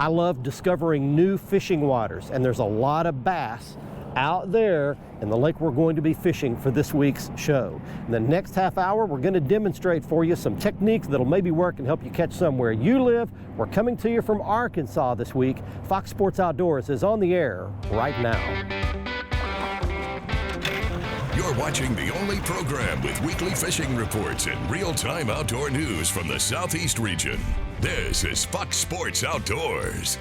I love discovering new fishing waters, and there's a lot of bass out there in the lake we're going to be fishing for this week's show. In the next half hour, we're going to demonstrate for you some techniques that'll maybe work and help you catch some where you live. We're coming to you from Arkansas this week. Fox Sports Outdoors is on the air right now. You're watching the only program with weekly fishing reports and real-time outdoor news from the Southeast region. This is Fox Sports Outdoors.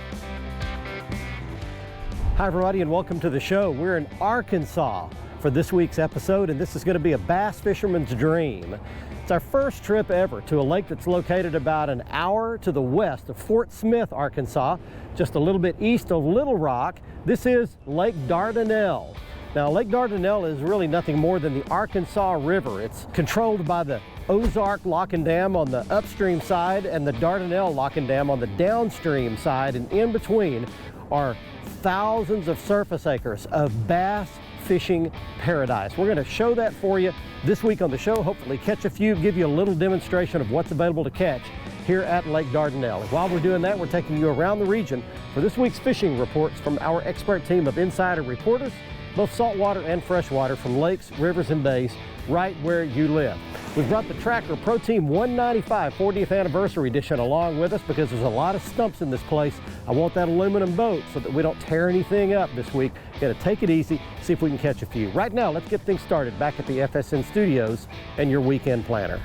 Hi everybody, and welcome to the show. We're in Arkansas for this week's episode, and this is going to be a bass fisherman's dream. It's our first trip ever to a lake that's located about an hour to the west of Fort Smith, Arkansas, just a little bit east of Little Rock. This is Lake Dardanelle. Now, Lake Dardanelle is really nothing more than the Arkansas River. It's controlled by the Ozark Lock and Dam on the upstream side and the Dardanelle Lock and Dam on the downstream side, and in between are thousands of surface acres of bass fishing paradise. We're going to show that for you this week on the show, hopefully catch a few, give you a little demonstration of what's available to catch here at Lake Dardanelle. And while we're doing that, we're taking you around the region for this week's fishing reports from our expert team of insider reporters, both saltwater and freshwater, from lakes, rivers, and bays right where you live. We've brought the Tracker Pro Team 195 40th Anniversary Edition along with us because there's a lot of stumps in this place. I want that aluminum boat so that we don't tear anything up this week. Gonna take it easy, see if we can catch a few. Right now, let's get things started back at the FSN studios and your weekend planner.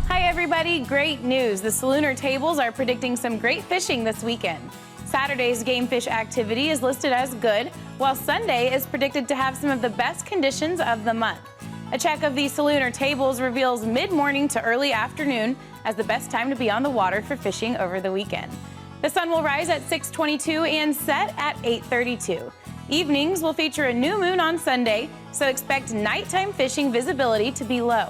Hi everybody, great news. The Salooner tables are predicting some great fishing this weekend. Saturday's game fish activity is listed as good, while Sunday is predicted to have some of the best conditions of the month. A check of the Salooner tables reveals mid-morning to early afternoon as the best time to be on the water for fishing over the weekend. The sun will rise at 6:22 and set at 8:32. Evenings will feature a new moon on Sunday, so expect nighttime fishing visibility to be low.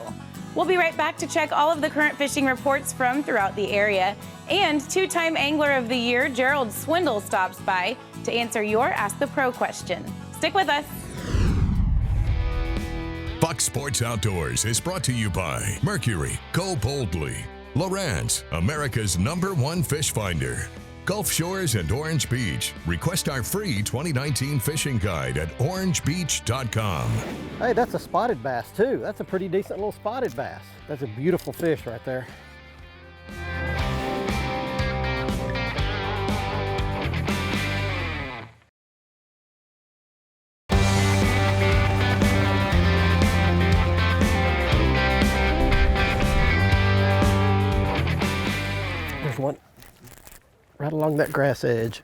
We'll be right back to check all of the current fishing reports from throughout the area. And two-time Angler of the Year, Gerald Swindle, stops by to answer your Ask the Pro question. Stick with us. Fox Sports Outdoors is brought to you by Mercury, Go Boldly, Lowrance, America's #1 fish finder, Gulf Shores and Orange Beach. Request our free 2019 fishing guide at orangebeach.com. Hey, that's a spotted bass too. That's a pretty decent little spotted bass. That's a beautiful fish right there. There's one right along that grass edge.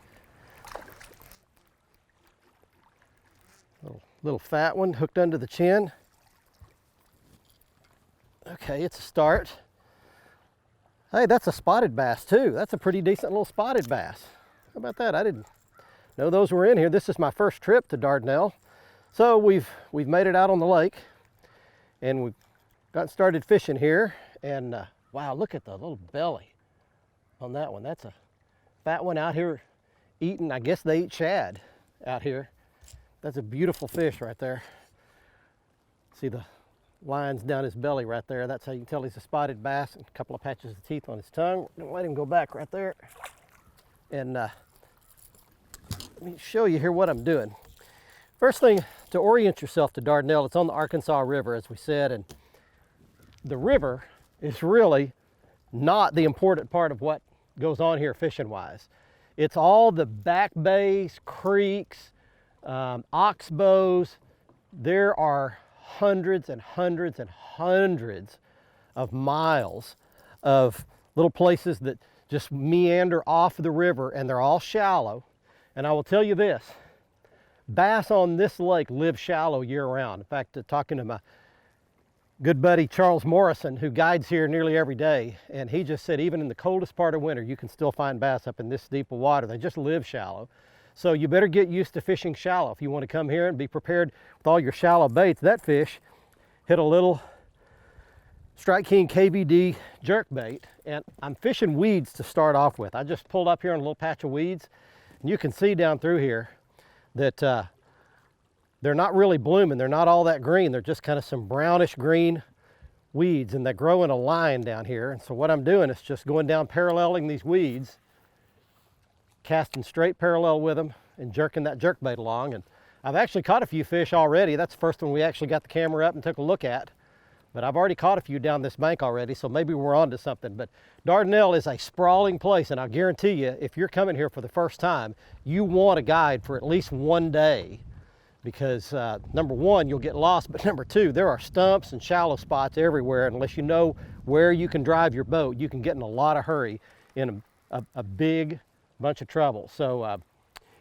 Little fat one hooked under the chin. Okay, it's a start. Hey, that's a spotted bass too. That's a pretty decent little spotted bass. How about that? I didn't know those were in here. This is my first trip to Dardanelle. So we've made it out on the lake and we've gotten started fishing here. And wow, look at the little belly on that one. That's a fat one out here eating. I guess they eat shad out here. That's a beautiful fish right there. See the lines down his belly right there. That's how you can tell he's a spotted bass, and a couple of patches of teeth on his tongue. We're gonna let him go back right there. And let me show you here what I'm doing. First thing, to orient yourself to Dardanelle, it's on the Arkansas River, as we said, and the river is really not the important part of what goes on here fishing wise. It's all the back bays, creeks, oxbows. There are hundreds and hundreds and hundreds of miles of little places that just meander off the river, and they're all shallow. And I will tell you this, bass on this lake live shallow year round. In fact, talking to my good buddy Charles Morrison, who guides here nearly every day, and he just said even in the coldest part of winter you can still find bass up in this deep of water. They just live shallow. So you better get used to fishing shallow if you want to come here and be prepared with all your shallow baits. That fish hit a little Strike King KVD jerk bait, and I'm fishing weeds to start off with. I just pulled up here on a little patch of weeds, and you can see down through here that they're not really blooming. They're not all that green. They're just kind of some brownish green weeds, and they grow in a line down here. And so what I'm doing is just going down paralleling these weeds, casting straight parallel with them and jerking that jerkbait along. And I've actually caught a few fish already. That's the first one we actually got the camera up and took a look at. But I've already caught a few down this bank already, so maybe we're onto something. But Dardanelle is a sprawling place, and I guarantee you, if you're coming here for the first time, you want a guide for at least one day. Because number one, you'll get lost, but number two, there are stumps and shallow spots everywhere. Unless you know where you can drive your boat, you can get in a lot of hurry in a big bunch of trouble. So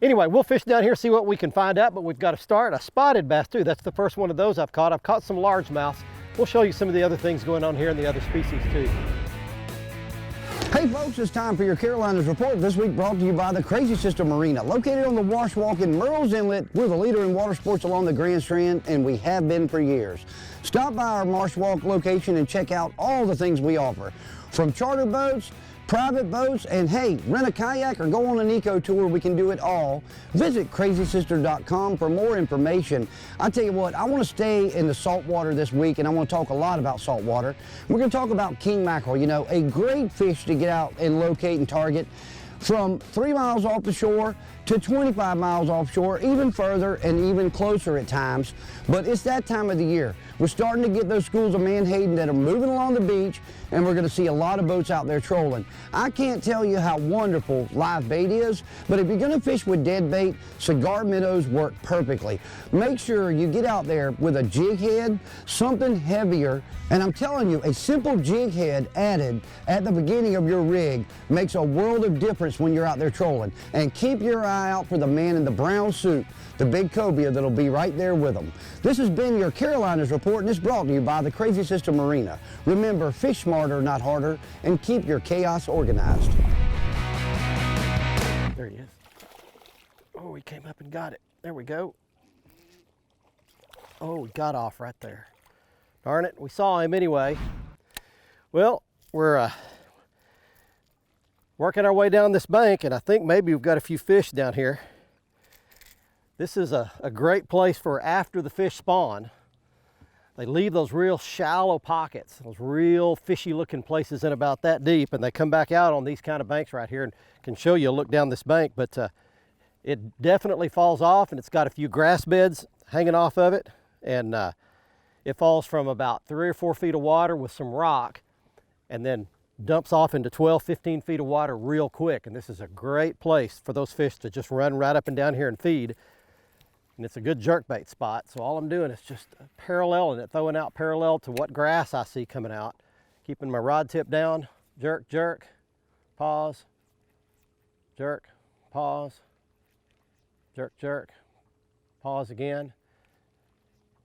anyway, we'll fish down here, see what we can find out, but we've got to start a spotted bass too. That's the first one of those I've caught. I've caught some largemouths. We'll show you some of the other things going on here and the other species too. Hey folks, it's time for your Carolinas Report, this week brought to you by the Crazy Sister Marina. Located on the Wash Walk in Murrells Inlet, we're the leader in water sports along the Grand Strand, and we have been for years. Stop by our Marsh Walk location and check out all the things we offer. From charter boats, private boats, and hey, rent a kayak or go on an eco tour, we can do it all. Visit crazysister.com for more information. I tell you what, I want to stay in the saltwater this week, and I want to talk a lot about saltwater. We're going to talk about king mackerel, you know, a great fish to get out and locate and target from 3 miles off the shore to 25 miles offshore, even further and even closer at times. But it's that time of the year. We're starting to get those schools of menhaden that are moving along the beach, and we're going to see a lot of boats out there trolling. I can't tell you how wonderful live bait is, but if you're going to fish with dead bait, cigar minnows work perfectly. Make sure you get out there with a jig head, something heavier, and I'm telling you, a simple jig head added at the beginning of your rig makes a world of difference when you're out there trolling. And keep your eye out for the man in the brown suit, the big cobia that'll be right there with them. This has been your Carolinas Report, and it's brought to you by the Crazy Sister Marina. Remember, fish smarter, not harder, and keep your chaos organized. There he is. Oh, he came up and got it. There we go. Oh, he got off right there. Darn it, we saw him anyway. Well, we're working our way down this bank, and I think maybe we've got a few fish down here. This is a great place for after the fish spawn. They leave those real shallow pockets, those real fishy looking places in about that deep, and they come back out on these kind of banks right here, and can show you a look down this bank, but it definitely falls off, and it's got a few grass beds hanging off of it, and it falls from about 3 or 4 feet of water with some rock, and then dumps off into 12, 15 feet of water real quick. And this is a great place for those fish to just run right up and down here and feed. And it's a good jerkbait spot. So all I'm doing is just paralleling it, throwing out parallel to what grass I see coming out, keeping my rod tip down, jerk, jerk, pause, jerk, pause, jerk, jerk, pause again.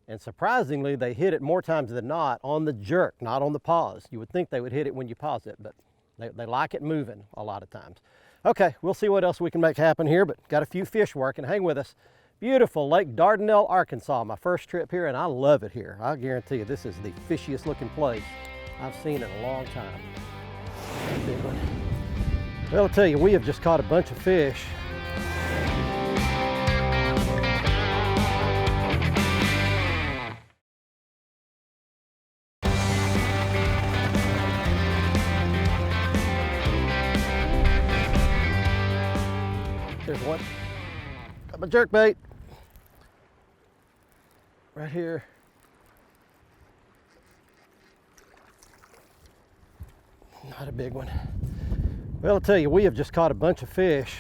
And surprisingly, they hit it more times than not on the jerk, not on the pause. You would think they would hit it when you pause it, but they like it moving a lot of times. Okay, we'll see what else we can make happen here, but got a few fish working. Hang with us. Beautiful Lake Dardanelle, Arkansas. My first trip here, and I love it here. I guarantee you this is the fishiest looking place I've seen in a long time. Big one. Well, I'll tell you, we have just caught a bunch of fish. There's one. Got my jerkbait. Right here. Not a big one. Well, I'll tell you, we have just caught a bunch of fish,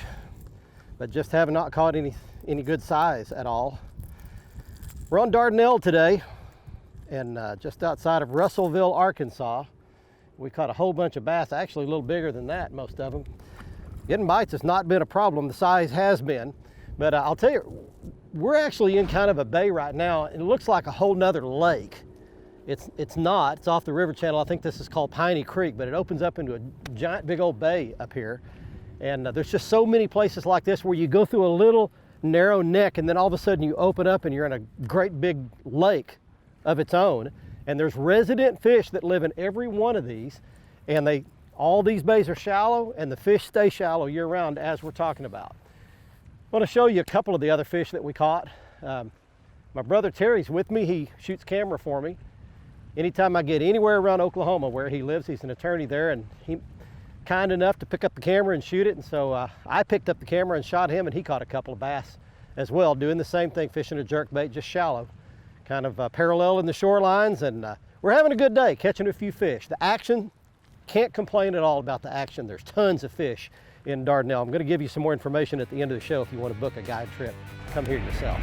but just have not caught any good size at all. We're on Dardanelle today, and just outside of Russellville, Arkansas. We caught a whole bunch of bass, actually a little bigger than that, most of them. Getting bites has not been a problem. The size has been, but I'll tell you, we're actually in kind of a bay right now. It looks like a whole nother lake. It's not. It's off the river channel. I think this is called Piney Creek, but it opens up into a giant big old bay up here. And there's just so many places like this where you go through a little narrow neck, and then all of a sudden you open up and you're in a great big lake of its own. And there's resident fish that live in every one of these, and all these bays are shallow, and the fish stay shallow year round, as we're talking about. I want to show you a couple of the other fish that we caught. My brother Terry's with me. He shoots camera for me. Anytime I get anywhere around Oklahoma where he lives, he's an attorney there, and he kind enough to pick up the camera and shoot it, and so I picked up the camera and shot him, and he caught a couple of bass as well, doing the same thing, fishing a jerkbait, just shallow, kind of parallel in the shorelines, and we're having a good day, catching a few fish. The action, can't complain at all about the action. There's tons of fish in Dardanelle. I'm going to give you some more information at the end of the show if you want to book a guide trip. Come here yourself.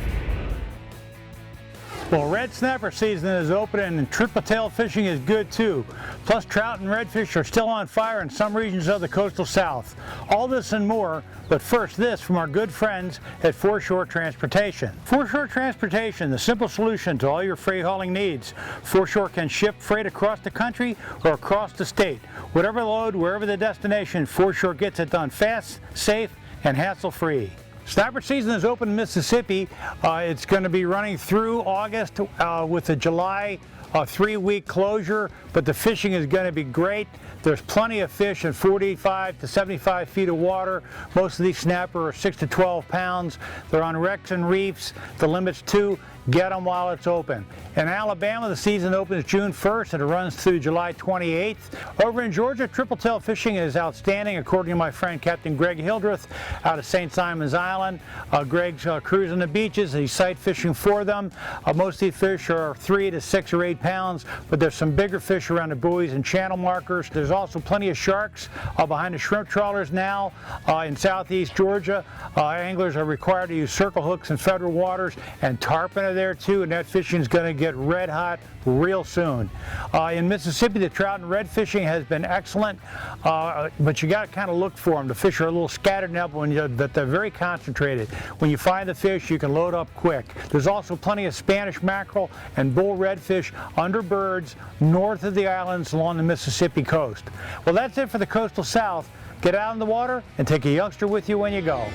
Well, red snapper season is open and triple tail fishing is good too. Plus trout and redfish are still on fire in some regions of the coastal South. All this and more, but first this from our good friends at Foreshore Transportation. Foreshore Transportation, the simple solution to all your freight hauling needs. Foreshore can ship freight across the country or across the state. Whatever load, wherever the destination, Foreshore gets it done fast, safe, and hassle-free. Snapper season is open in Mississippi. It's going to be running through August with a July 3-week closure, but the fishing is going to be great. There's plenty of fish in 45 to 75 feet of water. Most of these snapper are 6 to 12 pounds. They're on wrecks and reefs. The limit's 2. Get them while it's open. In Alabama, the season opens June 1st and it runs through July 28th. Over in Georgia, triple tail fishing is outstanding, according to my friend Captain Greg Hildreth out of St. Simon's Island. Greg's cruising the beaches. He's sight fishing for them. Most of these fish are 3 to 6 or 8 pounds, but there's some bigger fish around the buoys and channel markers. There's also plenty of sharks behind the shrimp trawlers now in southeast Georgia. Anglers are required to use circle hooks in federal waters, and tarpon are there too, and that fishing is going to get red hot real soon. In Mississippi, the trout and red fishing has been excellent, but you got to kind of look for them. The fish are a little scattered enough that they're very concentrated. When you find the fish, you can load up quick. There's also plenty of Spanish mackerel and bull redfish under birds north of the islands along the Mississippi coast. Well, that's it for the coastal South. Get out in the water and take a youngster with you when you go.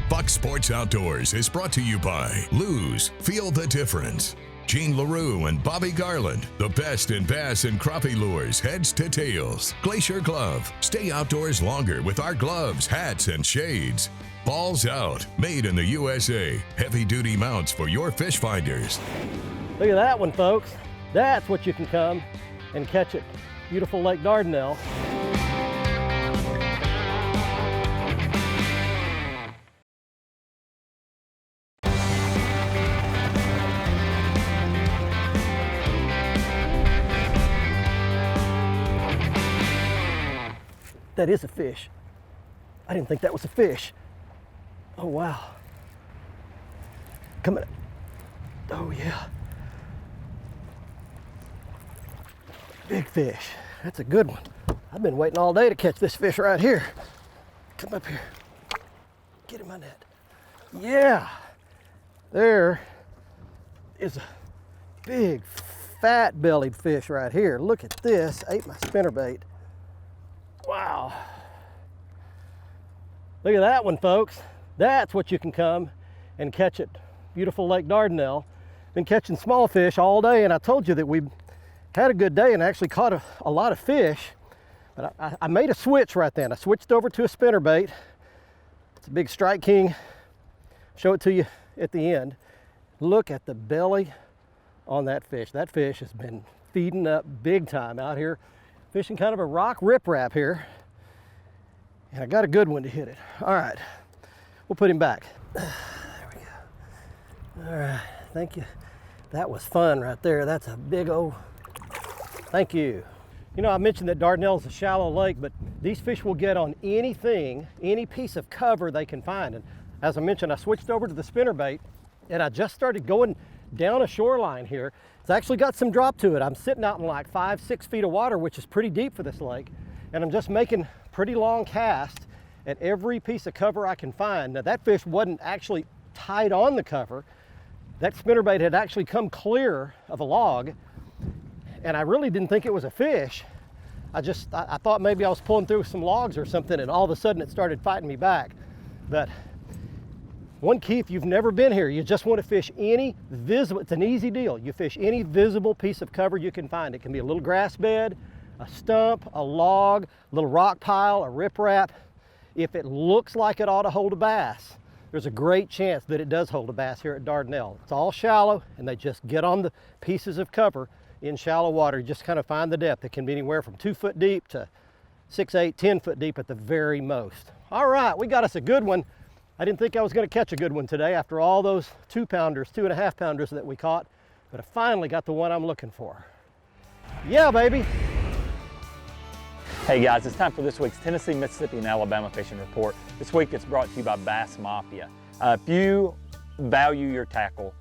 Buck Sports Outdoors is brought to you by Lou's. Feel the difference. Gene LaRue and Bobby Garland, the best in bass and crappie lures, heads to tails. Glacier Glove. Stay outdoors longer with our gloves, hats, and shades. Balls Out. Made in the USA. Heavy-duty mounts for your fish finders. Look at that one, folks. That's what you can come and catch at beautiful Lake Dardanelle. That is a fish. I didn't think that was a fish. Oh, wow. Come on. Oh, yeah. Big fish. That's a good one. I've been waiting all day to catch this fish right here. Come up here. Get in my net. Yeah. There is a big, fat-bellied fish right here. Look at this. Ate my spinnerbait. Wow. Look at that one, folks. That's what you can come and catch at beautiful Lake Dardanelle. Been catching small fish all day, and I told you that we had a good day and actually caught a lot of fish. But I made a switch right then. I switched over to a spinnerbait. It's a big Strike King. Show it to you at the end. Look at the belly on that fish. That fish has been feeding up big time out here. Fishing kind of a rock riprap here. And I got a good one to hit it. All right, we'll put him back. There we go. All right, thank you. That was fun right there. That's a big old, thank you. You know, I mentioned that Dardanelle is a shallow lake, but these fish will get on anything, any piece of cover they can find. And as I mentioned, I switched over to the spinnerbait, and I just started going down a shoreline here. It's actually got some drop to it. I'm sitting out in like 5-6 feet of water, which is pretty deep for this lake, and I'm just making pretty long casts at every piece of cover I can find. Now, that fish wasn't actually tied on the cover. That spinnerbait had actually come clear of a log, and I really didn't think it was a fish. I thought maybe I was pulling through some logs or something, and all of a sudden it started fighting me back. But one key, if you've never been here, you just want to fish any visible, it's an easy deal. You fish any visible piece of cover you can find. It can be a little grass bed, a stump, a log, a little rock pile, a riprap. If it looks like it ought to hold a bass, there's a great chance that it does hold a bass here at Dardanelle. It's all shallow, and they just get on the pieces of cover in shallow water. You just kind of find the depth. It can be anywhere from 2 foot deep to 6, 8, 10 foot deep at the very most. All right, we got us a good one. I didn't think I was going to catch a good one today after all those 2-pounders, 2.5-pounders that we caught, but I finally got the one I'm looking for. Yeah, baby. Hey guys, it's time for this week's Tennessee, Mississippi, and Alabama fishing report. This week it's brought to you by Bass Mafia. If you value your tackle,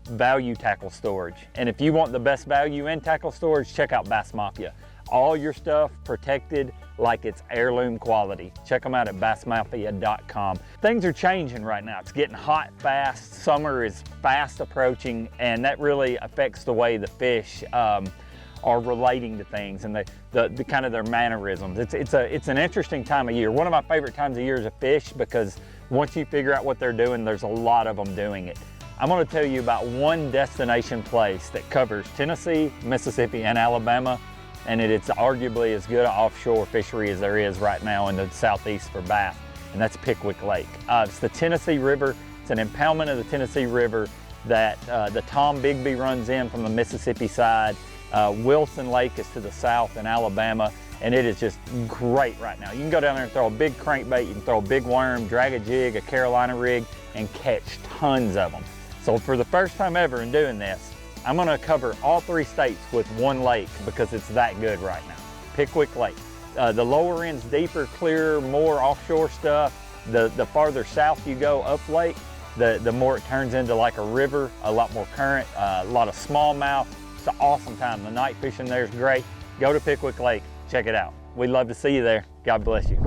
value tackle storage. And if you want the best value in tackle storage, check out Bass Mafia. All your stuff protected like it's heirloom quality. Check them out at bassmafia.com. Things are changing right now. It's getting hot fast. Summer is fast approaching, and that really affects the way the fish are relating to things and the kind of their mannerisms. It's an interesting time of year. One of my favorite times of year is to fish, because once you figure out what they're doing, there's a lot of them doing it. I'm going to tell you about one destination place that covers Tennessee, Mississippi, and Alabama, and it's arguably as good an offshore fishery as there is right now in the southeast for bass, and that's Pickwick Lake. It's the Tennessee River. It's an impoundment of the Tennessee River that the Tom Bigby runs in from the Mississippi side. Wilson Lake is to the south in Alabama, and it is just great right now. You can go down there and throw a big crankbait, you can throw a big worm, drag a jig, a Carolina rig, and catch tons of them. So for the first time ever in doing this, I'm gonna cover all 3 states with one lake because it's that good right now. Pickwick Lake. The lower end's deeper, clearer, more offshore stuff. The farther south you go up lake, the more it turns into like a river, a lot more current, a lot of smallmouth. It's an awesome time. The night fishing there is great. Go to Pickwick Lake, check it out. We'd love to see you there. God bless you.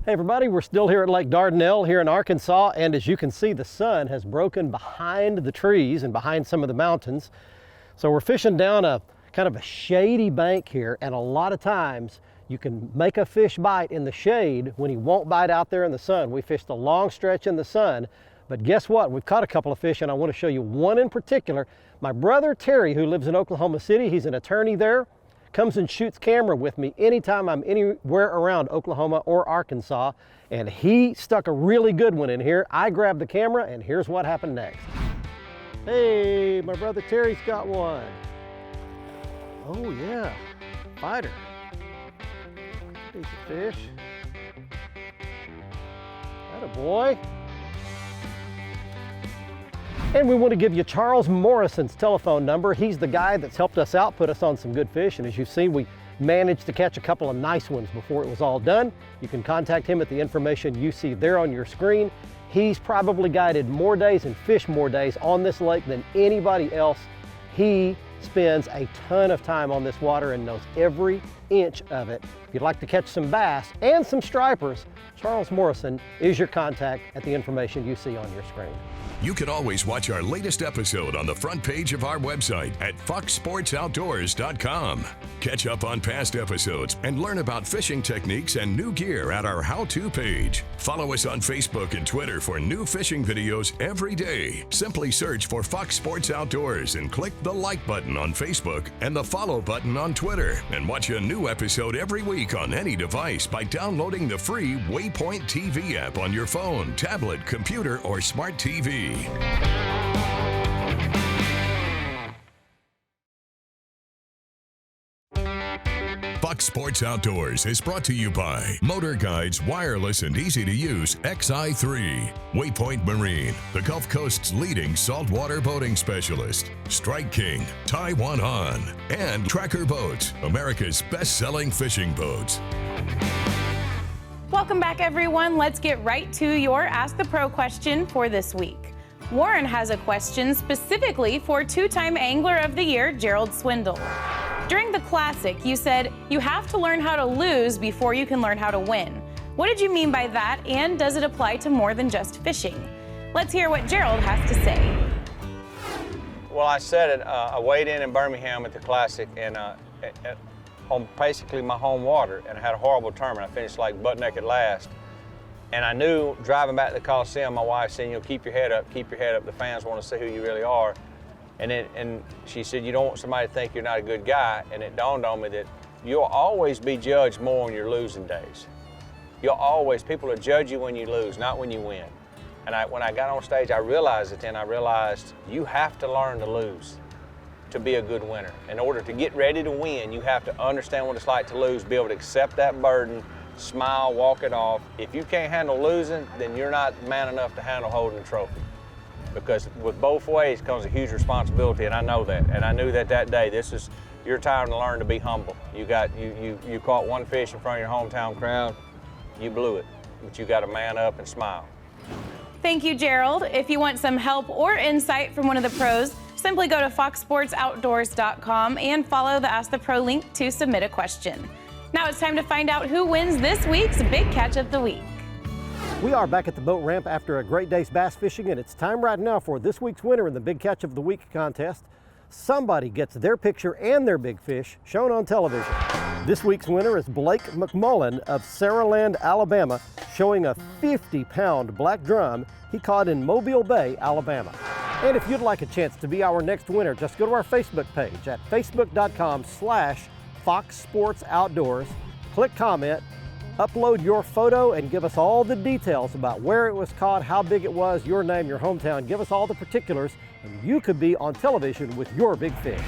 Hey everybody, we're still here at Lake Dardanelle here in Arkansas, and as you can see, the sun has broken behind the trees and behind some of the mountains. So we're fishing down a kind of a shady bank here, and a lot of times you can make a fish bite in the shade when he won't bite out there in the sun. We fished a long stretch in the sun, but guess what? We've caught a couple of fish, and I want to show you one in particular. My brother Terry, who lives in Oklahoma City, he's an attorney there, comes and shoots camera with me anytime I'm anywhere around Oklahoma or Arkansas, and he stuck a really good one in here. I grabbed the camera, and here's what happened next. Hey, my brother Terry's got one. Oh yeah, fighter. Piece of fish. Atta boy. And we want to give you Charles Morrison's telephone number. He's the guy that's helped us out, put us on some good fish, and as you've seen, we managed to catch a couple of nice ones before it was all done. You can contact him at the information you see there on your screen. He's probably guided more days and fished more days on this lake than anybody else. He spends a ton of time on this water and knows every inch of it. If you'd like to catch some bass and some stripers, Charles Morrison is your contact at the information you see on your screen. You can always watch our latest episode on the front page of our website at foxsportsoutdoors.com. Catch up on past episodes and learn about fishing techniques and new gear at our how-to page. Follow us on Facebook and Twitter for new fishing videos every day. Simply search for Fox Sports Outdoors and click the like button on Facebook and the follow button on Twitter, and watch a new episode every week on any device by downloading the free Waypoint TV app on your phone, tablet, computer, or smart TV. Fox Sports Outdoors is brought to you by Motor Guide's wireless and easy-to-use XI3, Waypoint Marine, the Gulf Coast's leading saltwater boating specialist, Strike King, Taiwan On, and Tracker Boats, America's best-selling fishing boats. Welcome back, everyone. Let's get right to your Ask the Pro question for this week. Warren has a question specifically for 2-time Angler of the Year, Gerald Swindle. During the Classic, you said you have to learn how to lose before you can learn how to win. What did you mean by that, and does it apply to more than just fishing? Let's hear what Gerald has to say. Well, I said it, I weighed in Birmingham at the Classic, and on basically my home water, and I had a horrible tournament. I finished like butt naked last. And I knew driving back to the Coliseum, my wife said, you know, keep your head up, the fans want to see who you really are. And she said, you don't want somebody to think you're not a good guy. And it dawned on me that you'll always be judged more on your losing days. People will judge you when you lose, not when you win. And when I got on stage, I realized it then. I realized you have to learn to lose. to be a good winner. In order to get ready to win, you have to understand what it's like to lose, be able to accept that burden, smile, walk it off. If you can't handle losing, then you're not man enough to handle holding the trophy. Because with both ways comes a huge responsibility, and I know that. And I knew that day. This is your time to learn to be humble. You caught one fish in front of your hometown crowd, you blew it. But you got to man up and smile. Thank you, Gerald. If you want some help or insight from one of the pros, simply go to foxsportsoutdoors.com and follow the Ask the Pro link to submit a question. Now it's time to find out who wins this week's Big Catch of the Week. We are back at the boat ramp after a great day's bass fishing, and it's time right now for this week's winner in the Big Catch of the Week contest. Somebody gets their picture and their big fish shown on television. This week's winner is Blake McMullen of Saraland, Alabama, showing a 50-pound black drum he caught in Mobile Bay, Alabama. And if you'd like a chance to be our next winner, just go to our Facebook page at facebook.com/foxsportsoutdoors, click comment, upload your photo, and give us all the details about where it was caught, how big it was, your name, your hometown. Give us all the particulars, and you could be on television with your big fish.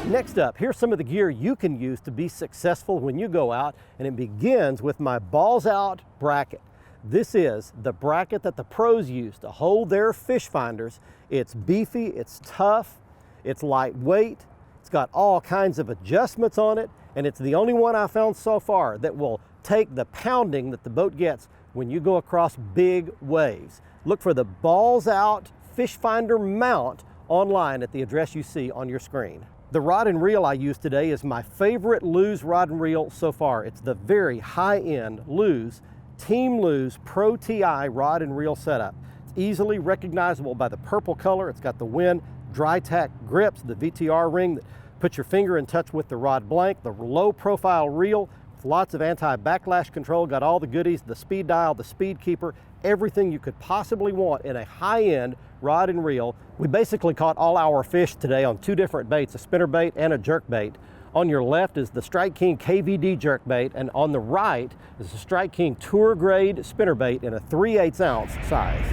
Next up, here's some of the gear you can use to be successful when you go out, and it begins with my Balls Out bracket. This is the bracket that the pros use to hold their fish finders. It's beefy, it's tough, it's lightweight, it's got all kinds of adjustments on it, and it's the only one I found so far that will take the pounding that the boat gets when you go across big waves. Look for the Balls Out Fish Finder mount online at the address you see on your screen. The rod and reel I use today is my favorite Lew's rod and reel so far. It's the very high-end Lew's Team Lew's Pro TI rod and reel setup. It's easily recognizable by the purple color. It's got the Win dry tack grips, the VTR ring that puts your finger in touch with the rod blank, the low profile reel with lots of anti-backlash control, got all the goodies, the speed dial, the speed keeper, everything you could possibly want in a high-end rod and reel. We basically caught all our fish today on two different baits, a spinner bait and a jerk bait. On your left is the Strike King KVD jerk bait, and on the right is the Strike King Tour Grade spinner bait in a 3/8 ounce size.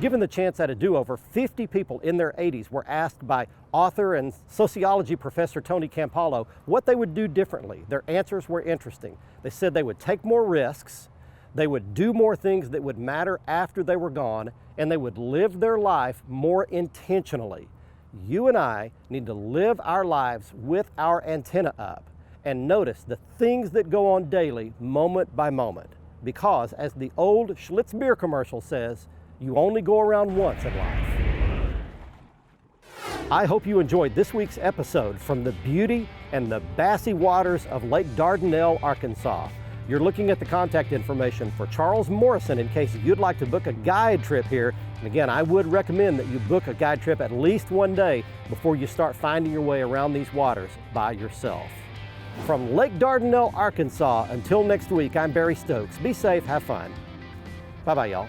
Given the chance at a do-over, 50 people in their 80s were asked by author and sociology professor Tony Campolo what they would do differently. Their answers were interesting. They said they would take more risks, they would do more things that would matter after they were gone, and they would live their life more intentionally. You and I need to live our lives with our antenna up and notice the things that go on daily, moment by moment. Because, as the old Schlitz beer commercial says, you only go around once in life. I hope you enjoyed this week's episode from the beauty and the bassy waters of Lake Dardanelle, Arkansas. You're looking at the contact information for Charles Morrison in case you'd like to book a guide trip here. And again, I would recommend that you book a guide trip at least one day before you start finding your way around these waters by yourself. From Lake Dardanelle, Arkansas, until next week, I'm Barry Stokes. Be safe, have fun. Bye-bye, y'all.